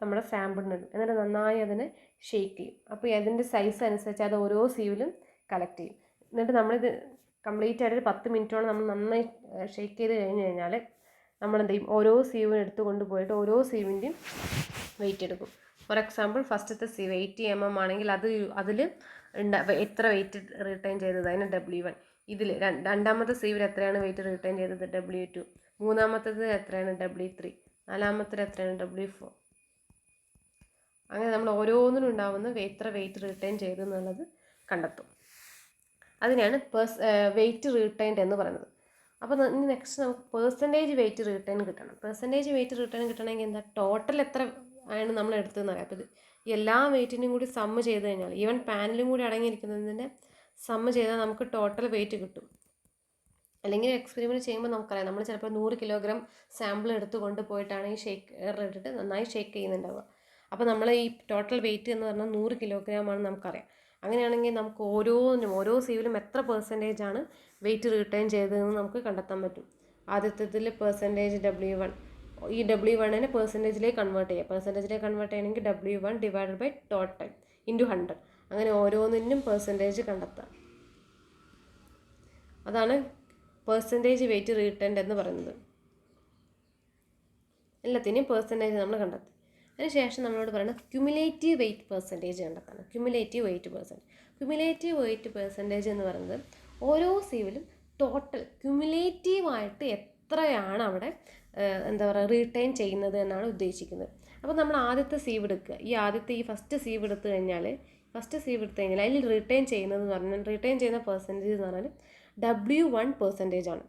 നമ്മുടെ സാമ്പിളിനിടും. എന്നിട്ട് നന്നായി അതിനെ ഷെയ്ക്ക് ചെയ്യും. അപ്പോൾ അതിൻ്റെ സൈസ് അനുസരിച്ച് അത് ഓരോ സീവിലും കളക്ട് ചെയ്യും. എന്നിട്ട് നമ്മളിത് കംപ്ലീറ്റ് ആയിട്ട് 10 മിനിറ്റോളം നമ്മൾ നന്നായി ഷെയ്ക്ക് ചെയ്ത് കഴിഞ്ഞ് കഴിഞ്ഞാൽ നമ്മൾ എന്ത് ചെയ്യും, ഓരോ സീവും എടുത്ത് കൊണ്ടുപോയിട്ട് ഓരോ സീവിൻ്റെയും വെയിറ്റ് എടുക്കും. ഫോർ എക്സാമ്പിൾ ഫസ്റ്റത്തെ സീവ് 80 mm ആണെങ്കിൽ അതിൽ എത്ര വെയിറ്റ് റിട്ടേൺ ചെയ്തത്, അതിന് W1. ഇതിൽ രണ്ടാമത്തെ സീവിൽ എത്രയാണ് വെയിറ്റ് റിട്ടേൺ ചെയ്തത്, W2. മൂന്നാമത്തേത് എത്രയാണ്, W3. നാലാമത്തേത് എത്രയാണ്, W4. അങ്ങനെ നമ്മൾ ഓരോന്നിനും ഉണ്ടാവുന്ന എത്ര വെയിറ്റ് റിട്ടേൺ ചെയ്തു എന്നുള്ളത് കണ്ടെത്തും. അതിനെയാണ് വെയിറ്റ് റീറ്റൈൻഡ് എന്ന് പറയുന്നത്. അപ്പോൾ ഇനി നെക്സ്റ്റ് നമുക്ക് പെർസെൻറ്റേജ് വെയിറ്റ് റിട്ടേൺ കിട്ടണം. പെർസെൻറ്റേജ് വെയിറ്റ് റിട്ടേൺ കിട്ടണമെങ്കിൽ എന്താ, ടോട്ടൽ എത്ര ആണ് നമ്മൾ എടുത്തതെന്ന് അറിയാം. അപ്പോൾ ഇത് എല്ലാ വെയിറ്റിനും കൂടി സമ്മ് ചെയ്ത് കഴിഞ്ഞാൽ, ഈവൻ പാനലും കൂടി അടങ്ങിയിരിക്കുന്നതിൻ്റെ സമ്മ് ചെയ്താൽ നമുക്ക് ടോട്ടൽ വെയിറ്റ് കിട്ടും. അല്ലെങ്കിൽ എക്സ്പെരിമെൻറ്റ് ചെയ്യുമ്പോൾ നമുക്കറിയാം, നമ്മൾ ചിലപ്പോൾ 100 കിലോഗ്രാം സാമ്പിൾ എടുത്ത് കൊണ്ടുപോയിട്ടാണ് ഈ ഷേക്കർ ഇട്ടിട്ട് നന്നായി ഷേക്ക് ചെയ്യുന്നുണ്ടാവുക. അപ്പോൾ നമ്മൾ ഈ ടോട്ടൽ വെയിറ്റ് എന്ന് പറഞ്ഞാൽ 100 കിലോഗ്രാം ആണ് നമുക്കറിയാം. അങ്ങനെയാണെങ്കിൽ നമുക്ക് ഓരോ സീവിലും എത്ര പെർസെൻറ്റേജ് ആണ് വെയിറ്റ് റിട്ടേൺ ചെയ്തതെന്ന് നമുക്ക് കണ്ടെത്താൻ പറ്റും. ആദ്യത്തേതിൽ പെർസെൻറ്റേജ് W1, ഈ W1നെ പെർസെൻറ്റേജിലേക്ക് കൺവേർട്ട് ചെയ്യുക. പെർസെൻറ്റേജിലേക്ക് കൺവേർട്ട് ചെയ്യണമെങ്കിൽ W1 divided by total into 100. അങ്ങനെ ഓരോന്നിനും പെർസെൻറ്റേജ് കണ്ടെത്താം. അതാണ് പെർസെൻറ്റേജ് വെയിറ്റ് റിട്ടേൺഡ് എന്ന് പറയുന്നത്. എല്ലാത്തിനെയും പെർസെൻറ്റേജ് നമ്മൾ കണ്ടെത്തി. അതിനുശേഷം നമ്മളോട് പറയുന്നത് ക്യുമുലേറ്റീവ് വെയിറ്റ് പെർസെൻറ്റേജ് കണ്ടെത്താണ്. ക്യുമുലേറ്റീവ് വെയിറ്റ് പെർസെൻറ്റേജ് എന്ന് പറയുന്നത് ഓരോ സീവിലും ടോട്ടൽ ക്യുമുലേറ്റീവായിട്ട് എത്രയാണ് അവിടെ റീറ്റെയിൻ ചെയ്യുന്നത് എന്നാണ് ഉദ്ദേശിക്കുന്നത്. അപ്പോൾ നമ്മൾ ആദ്യത്തെ സീവ് എടുക്കുക. ഈ ഫസ്റ്റ് സീവ് എടുത്തു കഴിഞ്ഞാൽ അതിൽ റിട്ടേൺ ചെയ്യുന്ന പെർസെൻറ്റേജ് എന്ന് പറഞ്ഞാൽ W1 പെർസെൻറ്റേജ് ആണ്.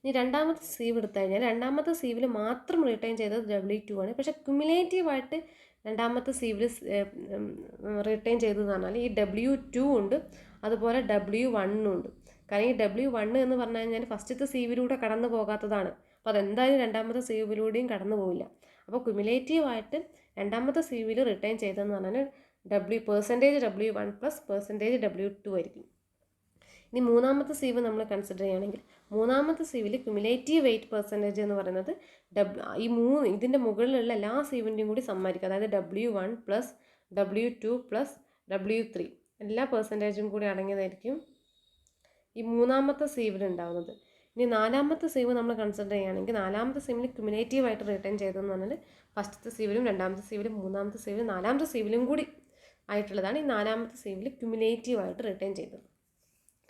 ഇനി രണ്ടാമത്തെ സീവ് എടുത്തു കഴിഞ്ഞാൽ രണ്ടാമത്തെ സീവിൽ മാത്രം റിട്ടേൺ ചെയ്തത് W2 ആണ്. പക്ഷേ ക്യുമുലേറ്റീവായിട്ട് രണ്ടാമത്തെ സീവിൽ റിട്ടേൺ ചെയ്തതെന്ന് പറഞ്ഞാൽ ഈ W2 ഉണ്ട്, അതുപോലെ W1 ഉണ്ട്. കാരണം ഈ W1 എന്ന് പറഞ്ഞു കഴിഞ്ഞാൽ ഫസ്റ്റത്തെ സീവിലൂടെ കടന്നു പോകാത്തതാണ്. അപ്പോൾ അതെന്തായാലും രണ്ടാമത്തെ സീവിലൂടെയും കടന്നു പോവില്ല. അപ്പോൾ ക്യുമുലേറ്റീവായിട്ട് രണ്ടാമത്തെ സീവിൽ റിട്ടേൺ ചെയ്തതെന്ന് പറഞ്ഞാൽ percentage W1 plus percentage W2 ആയിരിക്കും. ഇനി മൂന്നാമത്തെ സീവ് നമ്മൾ കൺസിഡർ ചെയ്യുകയാണെങ്കിൽ മൂന്നാമത്തെ സീവിൽ ക്യുമുലേറ്റീവ് വെയിറ്റ് പെർസെൻറ്റേജ് എന്ന് പറയുന്നത് ഇതിൻ്റെ മുകളിലുള്ള എല്ലാ സീവിൻ്റെയും കൂടി സമ്മാനിക്കുക. അതായത് W1 plus W2 plus W3 എല്ലാ പെർസെൻറ്റേജും കൂടി അടങ്ങിയതായിരിക്കും ഈ മൂന്നാമത്തെ സീവിൽ ഉണ്ടാകുന്നത്. ഇനി നാലാമത്തെ സീവ് നമ്മൾ കൺസിഡർ ചെയ്യുകയാണെങ്കിൽ നാലാമത്തെ സീവിൽ ക്യുമുലേറ്റീവായിട്ട് റിട്ടേൺ ചെയ്തതെന്ന് പറഞ്ഞാൽ ഫസ്റ്റത്തെ സീവിലും രണ്ടാമത്തെ സീവിലും മൂന്നാമത്തെ സീവിലും നാലാമത്തെ സീവിലും കൂടി ആയിട്ടുള്ളതാണ് ഈ നാലാമത്തെ സീവിൽ ക്യുമുലേറ്റീവായിട്ട് റിട്ടേൺ ചെയ്തത്.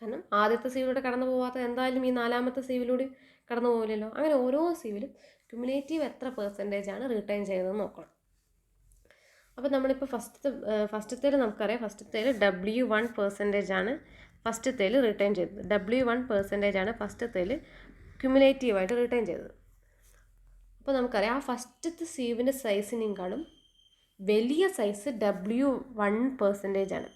കാരണം ആദ്യത്തെ സീവിലൂടെ കടന്നു പോകാത്ത എന്തായാലും ഈ നാലാമത്തെ സീവിലൂടെ കടന്നു പോകില്ലല്ലോ. അങ്ങനെ ഓരോ സീവിലും ക്യുമുലേറ്റീവ് എത്ര പെർസെൻറ്റേജ് ആണ് റിട്ടേൺ ചെയ്തതെന്ന് നോക്കണം. അപ്പോൾ നമ്മളിപ്പോൾ ഫസ്റ്റത്തേൽ നമുക്കറിയാം, ഫസ്റ്റത്തേൽ W1 പെർസെൻറ്റേജ് ആണ് ഫസ്റ്റത്തേൽ റിട്ടേൺ ചെയ്തത്. W1 പെർസെൻറ്റേജ് ആണ് ഫസ്റ്റത്തേൽ ക്യുമുലേറ്റീവായിട്ട് റിട്ടേൺ ചെയ്തത്. അപ്പോൾ നമുക്കറിയാം ആ ഫസ്റ്റത്തെ സീവിൻ്റെ സൈസിനേക്കാളും വലിയ സൈസ് W1 പെർസെൻറ്റേജ് ആണ്.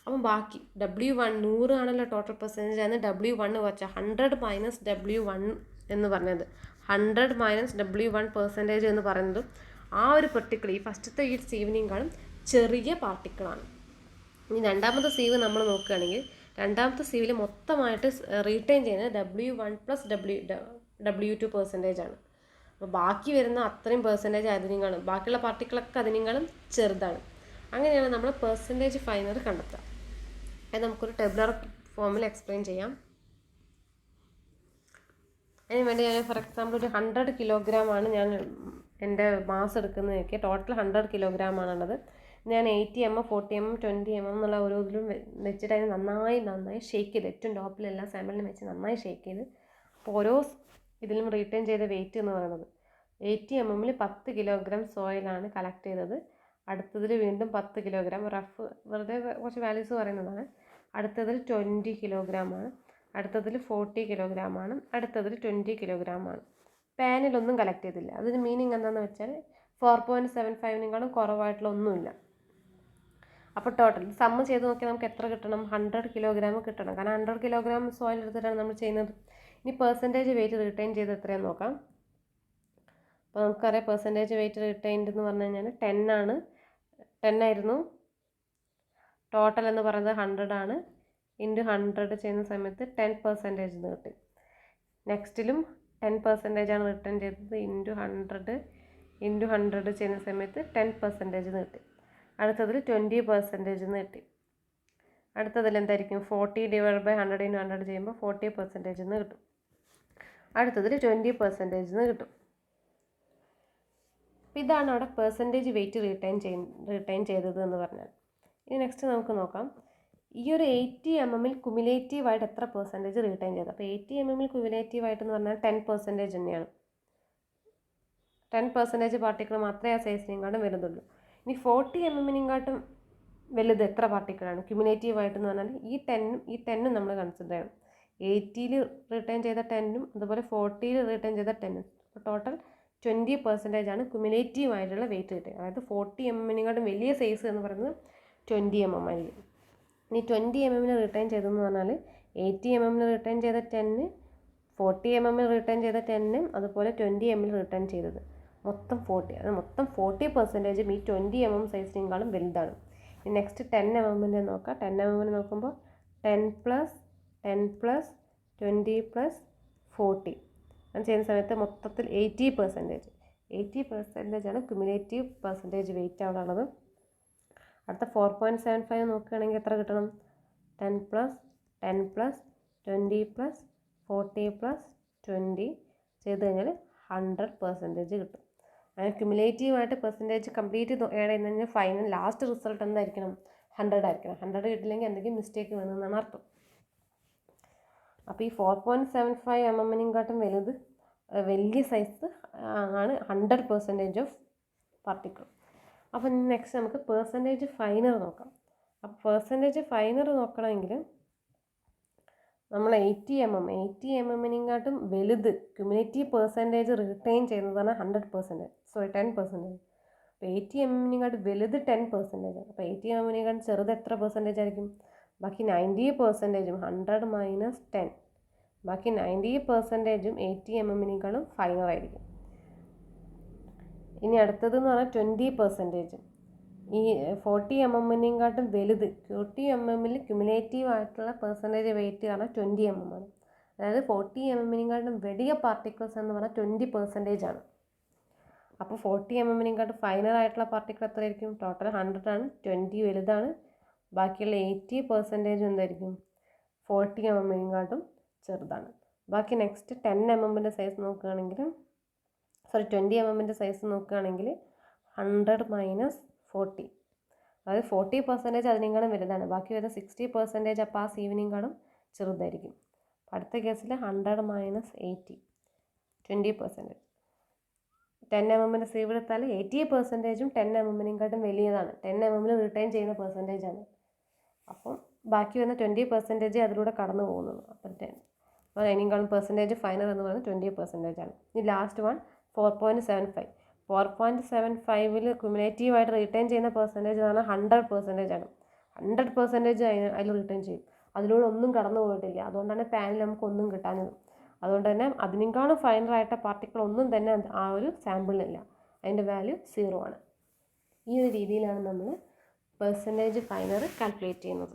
അപ്പം ബാക്കി W1 100 ആണല്ലോ ടോട്ടൽ പെർസെൻറ്റേജ് ആണ്. W1 വെച്ചാൽ 100 മൈനസ് W1 എന്ന് പറഞ്ഞത് 100 മൈനസ് W1 പെർസെൻറ്റേജ് എന്ന് പറയുന്നത് ആ ഒരു പെർട്ടിക്കുലർ ഈ ഫസ്റ്റത്തെ ഈ സീവിനേക്കാളും ചെറിയ പാർട്ടിക്കിളാണ്. ഇനി രണ്ടാമത്തെ സീവ് നമ്മൾ നോക്കുകയാണെങ്കിൽ രണ്ടാമത്തെ സീവിൽ മൊത്തമായിട്ട് റീറ്റെയിൻ ചെയ്യുന്നത് W1 പ്ലസ് W2 പെർസെൻറ്റേജ് ആണ്. അപ്പോൾ ബാക്കി വരുന്ന അത്രയും പെർസെൻറ്റേജ് അതിനേക്കാളും ബാക്കിയുള്ള പാർട്ടിക്കിളൊക്കെ അതിനേക്കാളും ചെറുതാണ്. അങ്ങനെയാണ് നമ്മൾ പെർസെൻറ്റേജ് ഫൈനർ കണ്ടെത്തുക. അത് നമുക്കൊരു ടെബുലർ ഫോമിൽ എക്സ്പ്ലെയിൻ ചെയ്യാം. അതിന് വേണ്ടി ഞാൻ ഫോർ എക്സാമ്പിൾ ഒരു 100 കിലോഗ്രാം ആണ് ഞാൻ എൻ്റെ മാസ് എടുക്കുന്നത് നോക്കിയാൽ ടോട്ടൽ 100 കിലോഗ്രാം ആണുള്ളത്. ഞാൻ 80 mm 40 mm 20 mm എന്നുള്ള ഓരോ ഇതിലും വെച്ചിട്ട് അതിന് നന്നായി ഷേക്ക് ചെയ്ത് ഏറ്റവും ടോപ്പിൽ എല്ലാ സാമ്പിളിനും വെച്ച് നന്നായി ഷേക്ക് ചെയ്ത് അപ്പോൾ ഓരോ ഇതിലും റീറ്റെയിൻ ചെയ്ത വെയിറ്റ് എന്ന് പറയുന്നത് 80 mm 10 കിലോഗ്രാം സോയിലാണ് കളക്ട് ചെയ്തത്. അടുത്തതിൽ വീണ്ടും 10 കിലോഗ്രാം വെറുതെ കുറച്ച് വാല്യൂസ് പറയുന്നതാണ്. അടുത്തതിൽ 20 കിലോഗ്രാം ആണ്, അടുത്തതിൽ 40 കിലോഗ്രാം ആണ്, അടുത്തതിൽ 20 കിലോഗ്രാം ആണ്. പാനിലൊന്നും കളക്ട് ചെയ്തില്ല. അതിന് മീനിങ് എന്താണെന്ന് വെച്ചാൽ 4.75 കുറവായിട്ടുള്ള ഒന്നുമില്ല. അപ്പോൾ ടോട്ടൽ സമ്മ് ചെയ്ത് നോക്കിയാൽ നമുക്ക് എത്ര കിട്ടണം? 100 കിലോഗ്രാം കിട്ടണം. കാരണം 100 കിലോഗ്രാം സോയിൽ എടുത്തിട്ടാണ് നമ്മൾ ചെയ്യുന്നത്. ഇനി പെർസെൻറ്റേജ് വെയിറ്റ് റിട്ടേൺ ചെയ്ത് എത്രയാണെന്ന് നോക്കാം. അപ്പോൾ നമുക്കറിയാം പെർസെൻറ്റേജ് വെയിറ്റ് റിട്ടേൺഡ് എന്ന് പറഞ്ഞു കഴിഞ്ഞാൽ 10 ആയിരുന്നു. ടോട്ടൽ എന്ന് പറയുന്നത് 100 ആണ്. ഇൻറ്റു 100 ചെയ്യുന്ന സമയത്ത് 10% എന്ന് കിട്ടി. നെക്സ്റ്റിലും 10% ആണ് റിട്ടേൺ ചെയ്തത്. ഇൻറ്റു 100 ചെയ്യുന്ന സമയത്ത് 10% എന്ന് കിട്ടി. അടുത്തതിൽ 20% എന്ന് കിട്ടി. അടുത്തതിൽ എന്തായിരിക്കും? 40 ഡിവൈഡ് ബൈ 100 × 100 ചെയ്യുമ്പോൾ 40% എന്ന് കിട്ടും. അടുത്തതിൽ 20% എന്ന് കിട്ടും. അപ്പോൾ ഇതാണ് അവിടെ പെർസെൻറ്റേജ് വെയിറ്റ് റിട്ടേൺ ചെയ്തത് എന്ന് പറഞ്ഞാൽ. ഇനി നെക്സ്റ്റ് നമുക്ക് നോക്കാം, ഈ ഒരു 80 mm കുമുലേറ്റീവായിട്ട് എത്ര പെർസെൻറ്റേജ് റിട്ടേൺ ചെയ്തു. അപ്പോൾ 80 mm കുമുലേറ്റീവായിട്ടെന്ന് പറഞ്ഞാൽ 10% തന്നെയാണ്. 10% പാർട്ടിക്കിൾ മാത്രമേ ആ സൈസിനെക്കാളും വരുന്നുള്ളൂ. ഇനി 40 mm വലുത് എത്ര പാർട്ടിക്കിളാണ് ക്യുമുലേറ്റീവായിട്ടെന്ന് പറഞ്ഞാൽ ഈ ടെന്നും നമ്മൾ കൺസിഡർ ചെയ്യണം. 80ൽ റിട്ടേൺ ചെയ്ത 10ഉം അതുപോലെ 40ൽ റിട്ടേൺ ചെയ്ത 10ഉം. അപ്പോൾ ടോട്ടൽ 20% ആണ് ക്യുമുലേറ്റീവ് ആയിട്ടുള്ള വെയിറ്റ് കിട്ടുക. അതായത് 40 mm വലിയ സൈസ് എന്ന് പറയുന്നത് 20 mm ആയിരിക്കും. ഇനി 20 mm റിട്ടേൺ ചെയ്തെന്ന് പറഞ്ഞാൽ 80 mm റിട്ടേൺ ചെയ്ത 10, 40 mm റിട്ടേൺ ചെയ്ത 10, അതുപോലെ 20 mm റിട്ടേൺ ചെയ്തത് മൊത്തം 40. അത് മൊത്തം 40% ഈ 20 mm സൈസിനേക്കാളും വലുതാണ്. ഇനി നെക്സ്റ്റ് 10 mm നോക്കാം. 10 mm നോക്കുമ്പോൾ 10 + 10 + 20 + 40 അത് ചെയ്യുന്ന സമയത്ത് മൊത്തത്തിൽ 80% ആണ് ക്യുമുലേറ്റീവ് പെർസെൻറ്റേജ് വെയിറ്റ് അവിടെ ഉള്ളത്. അടുത്ത 4.75 നോക്കുകയാണെങ്കിൽ എത്ര കിട്ടണം? 10 + 10 + 20 + 40 + 20 ചെയ്ത് കഴിഞ്ഞാൽ 100% കിട്ടും. അങ്ങനെ ക്യുമുലേറ്റീവായിട്ട് പെർസെൻറ്റേജ് കംപ്ലീറ്റ് ആഡ് ചെയ്യുന്ന കഴിഞ്ഞാൽ ഫൈനൽ ലാസ്റ്റ് റിസൾട്ട് എന്തായിരിക്കണം? 100 ആയിരിക്കണം. 100 കിട്ടില്ലെങ്കിൽ എന്തെങ്കിലും മിസ്റ്റേക്ക് വന്നെന്നാണ് അർത്ഥം. അപ്പോൾ ഈ 4.75 mm വലുത് വലിയ സൈസ് ആണ് 100% ഓഫ് പാർട്ടിക്കിൾ. അപ്പം നെക്സ്റ്റ് നമുക്ക് പെർസെൻറ്റേജ് ഫൈനർ നോക്കാം. അപ്പോൾ പെർസെൻറ്റേജ് ഫൈനർ നോക്കണമെങ്കിൽ നമ്മൾ 80 mm വലുത് ക്യുമുലേറ്റീവ് പെർസെൻറ്റേജ് റിട്ടേൺ ചെയ്യുന്നതാണ് 100%. സോറി 10%. അപ്പോൾ 80 mm വലുത് 10%. അപ്പോൾ 80 mm ചെറുത് എത്ര പെർസെൻറ്റേജ് ആയിരിക്കും? ബാക്കി 90%, 100 - 10, ബാക്കി 90% 80 mm ഫൈനർ ആയിരിക്കും. ഇനി അടുത്തതെന്ന് പറഞ്ഞാൽ 20%. ഈ 40 mm വലുത് 40 mm ക്യുമുലേറ്റീവ് ആയിട്ടുള്ള പെർസെൻറ്റേജ് വെയിറ്റ് കാരണം 20 mm ആണ്. അതായത് 40 mm വലിയ പാർട്ടിക്കിൾസ് എന്ന് പറഞ്ഞാൽ 20% ആണ്. അപ്പോൾ 40 mm ഫൈനർ ആയിട്ടുള്ള പാർട്ടിക്കിൾ എത്രയായിരിക്കും? ടോട്ടൽ 100 ആണ്. 20 വലുതാണ്. ബാക്കിയുള്ള 80% എന്തായിരിക്കും? 40 mm ചെറുതാണ്. ബാക്കി നെക്സ്റ്റ് 10 mm സൈസ് നോക്കുകയാണെങ്കിൽ 20 mm സൈസ് നോക്കുകയാണെങ്കിൽ 100 - 40, അതായത് 40% അതിനേക്കാളും വലുതാണ്. ബാക്കി വരുന്ന 60% അപ്പോൾ ആ സീവിനേക്കാളും ചെറുതായിരിക്കും. അടുത്ത കേസിൽ 100 - 80, 20%. 10 mm സീവ് എടുത്താൽ 80% 10 mm വലിയതാണ്. 10 mm റിട്ടേൺ ചെയ്യുന്ന പെർസെൻറ്റേജ് ആണ്. അപ്പം ബാക്കി വരുന്ന 20% അതിലൂടെ കടന്നു പോകുന്നത്. അപ്പം അതിനേക്കാളും പെർസെൻറ്റേജ് ഫൈനർ എന്ന് പറയുന്നത് 20% ആണ്. ഇനി ലാസ്റ്റ് വൺ 4.75. 4.75ൽ ക്യുമുലേറ്റീവായിട്ട് റിട്ടേൺ ചെയ്യുന്ന പെർസെൻറ്റേജ് എന്ന് പറഞ്ഞാൽ 100% ആണ്. 100% അതിൽ റിട്ടേൺ ചെയ്യും. അതിലൂടെ ഒന്നും കടന്നു പോയിട്ടില്ല. അതുകൊണ്ടാണ് പാനിൽ നമുക്ക് ഒന്നും കിട്ടാഞ്ഞത്. അതുകൊണ്ട് തന്നെ അതിനേക്കാളും ഫൈനറായിട്ട പാർട്ടിക്കിൾ ഒന്നും തന്നെ ആ ഒരു സാമ്പിളിലില്ല. അതിൻ്റെ വാല്യൂ 0 ആണ്. ഈ ഒരു രീതിയിലാണ് നമ്മൾ പെർസെൻറ്റേജ് ഫൈനർ കാൽക്കുലേറ്റ് ചെയ്യുന്നത്.